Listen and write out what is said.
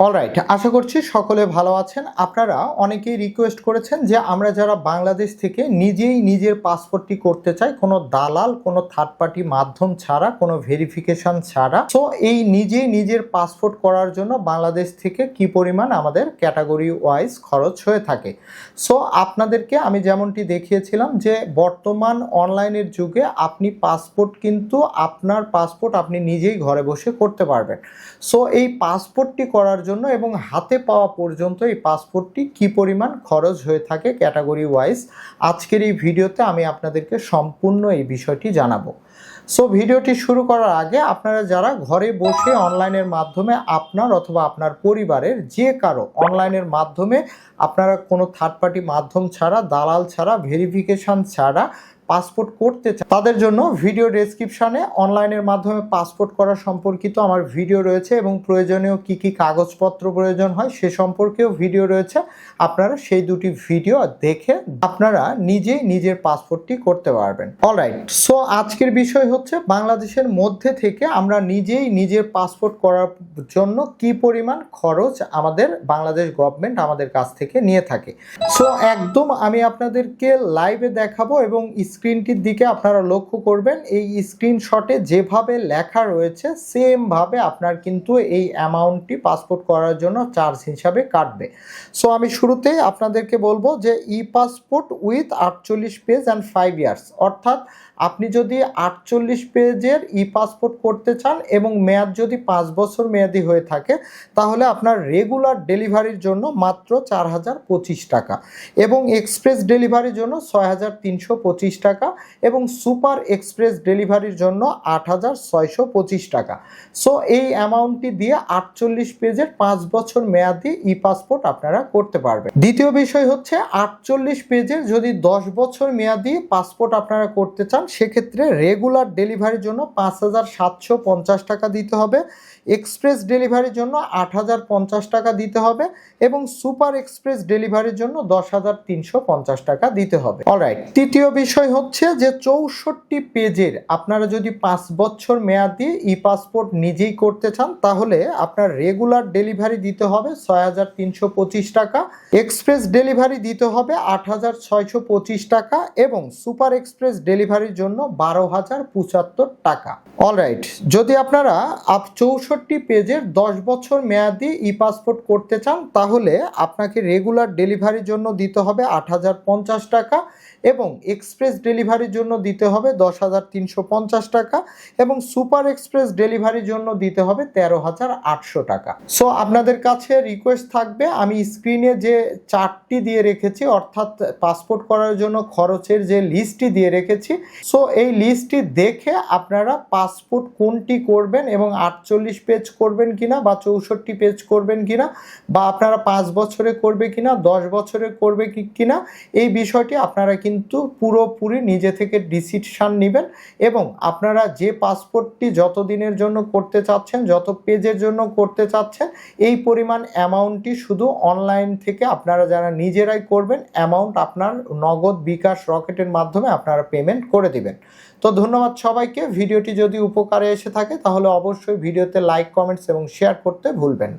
Alright, আশা করছি সকলে ভালো আছেন। আপনারা অনেকেই রিকোয়েস্ট করেছেন যে আমরা যারা বাংলাদেশ থেকে নিজেই নিজের পাসপোর্টটি করতে চাই, কোনো দালাল, কোনো থার্ড পার্টি মাধ্যম ছাড়া, কোনো ভেরিফিকেশন ছাড়া। সো এই নিজেই নিজের পাসপোর্ট করার জন্য বাংলাদেশ থেকে কি পরিমাণ আমাদের ক্যাটাগরি ওয়াইজ খরচ হয়ে থাকে। সো আপনাদেরকে আমি যেমনটি দেখিয়েছিলাম যে বর্তমান অনলাইনের যুগে আপনি পাসপোর্ট কিন্তু আপনার পাসপোর্ট আপনি নিজেই ঘরে বসে করতে পারবেন। সো এই পাসপোর্টটি করার জন্য এবং হাতে পাওয়া পর্যন্ত এই পাসপোর্টটি কি পরিমাণ খরচ হয়ে থাকে ক্যাটাগরি ওয়াইজ, আজকের এই ভিডিওতে আমি আপনাদেরকে সম্পূর্ণ এই বিষয়টি জানাবো। সো ভিডিওটি শুরু করার আগে আপনারা যারা ঘরে বসে অনলাইনের মাধ্যমে আপনার অথবা আপনার পরিবারের যে কারো অনলাইনের মাধ্যমে আপনারা কোনো থার্ড পার্টি মাধ্যম ছাড়া, দালাল ছাড়া, ভেরিফিকেশন ছাড়া পাসপোর্ট করতে চান, তাদের জন্য ভিডিও ডেসক্রিপশানে অনলাইনের মাধ্যমে পাসপোর্ট করা সম্পর্কিত আমার ভিডিও রয়েছে এবং প্রয়োজনীয় কি কি কাগজপত্র প্রয়োজন হয় সে সম্পর্কেও ভিডিও রয়েছে। আপনারা সেই দুটি ভিডিও দেখে আপনারা নিজেই নিজের পাসপোর্টটি করতে পারবেন। অলরাইট, সো আজকের বিষয় হচ্ছে বাংলাদেশের মধ্যে থেকে আমরা নিজেই নিজের পাসপোর্ট করার জন্য কি পরিমাণ খরচ আমাদের বাংলাদেশ গভর্নমেন্ট আমাদের কাছ থেকে নিয়ে থাকে। সো একদম আমি আপনাদেরকে লাইভে দেখাবো এবং স্ক্রিনটির দিকে আপনারা লক্ষ্য করবেন, এই স্ক্রিনশটে যেভাবে লেখা রয়েছে সেমভাবে আপনার কিন্তু এই অ্যামাউন্টটি পাসপোর্ট করার জন্য চার্জ হিসাবে কাটবে। সো আমি শুরুতেই আপনাদেরকে বলবো যে e passport with 48 page and 5 years, অর্থাৎ আপনি যদি 48 পেজের ই পাসপোর্ট করতে চান এবং মেয়াদ যদি 5 বছর মেয়াদি হয়ে থাকে তাহলে আপনার রেগুলার ডেলিভারির জন্য মাত্র 4025 টাকা এবং এক্সপ্রেস ডেলিভারির জন্য 6325 টাকা এবং সুপার এক্সপ্রেস ডেলিভারির জন্য 8625 টাকা। সো এই অ্যামাউন্টটি দিয়ে 48 পেজের 5 বছর মেয়াদি ই পাসপোর্ট আপনারা করতে পারবেন। দ্বিতীয় বিষয় হচ্ছে 48 পেজের যদি 10 বছর মেয়াদি পাসপোর্ট আপনারা করতে চান সেক্ষেত্রে রেগুলার ডেলিভারির জন্য 5750 টাকা দিতে হবে, এক্সপ্রেস ডেলিভারির জন্য 8050 টাকা দিতে হবে এবং সুপার এক্সপ্রেস ডেলিভারির জন্য 10350 টাকা দিতে হবে। অলরাইট, তৃতীয় বিষয় হচ্ছে যে 64 পেজের আপনারা যদি 5 বছর মেয়াদি ই পাসপোর্ট নিজেই করতে চান তাহলে আপনার রেগুলার ডেলিভারি দিতে হবে 6325 টাকা, এক্সপ্রেস ডেলিভারি দিতে হবে 8625 টাকা এবং সুপার এক্সপ্রেস ডেলিভারির জন্য 12075 টাকা। অলরাইট, যদি আপনারা 64 পেজের 10 বছর মেয়াদি ই পাসপোর্ট করতে চান তাহলে আপনাকে রেগুলার ডেলিভারির জন্য দিতে হবে 8050 টাকা এবং এক্সপ্রেস ডেলিভারির জন্য দিতে হবে 10350 টাকা এবং সুপার এক্সপ্রেস ডেলিভারির জন্য দিতে হবে 13800 টাকা। সো আপনাদের কাছে রিকোয়েস্ট থাকবে, আমি স্ক্রিনে যে চার্টটি দিয়ে রেখেছি অর্থাৎ পাসপোর্ট করার জন্য খরচের যে লিস্টটি দিয়ে রেখেছি, সো এই লিস্টটি দেখে আপনারা পাসপোর্ট কোনটি করবেন এবং 48 পেজ করবেন কিনা বা 64 পেজ করবেন কিনা বা আপনারা 5 বছরে করবে কিনা 10 বছরে করবে কিনা এই বিষয়টি আপনারা কিন্তু পুরোপুরি নিজে থেকে ডিসিশন নেবেন এবং আপনারা যে পাসপোর্টটি যত দিনের জন্য করতে চাচ্ছেন, যত পেজের জন্য করতে চাচ্ছেন, এই পরিমাণ অ্যামাউন্টটি শুধু অনলাইন থেকে আপনারা যারা নিজেরাই করবেন অ্যামাউন্ট আপনার নগদ, বিকাশ, রকেটের মাধ্যমে আপনারা পেমেন্ট করে দিবেন। তো ধন্যবাদ সবাইকে। ভিডিওটি যদি উপকারে এসে থাকে তাহলে অবশ্যই ভিডিওতে লাইক, কমেন্টস এবং শেয়ার করতে ভুলবেন না।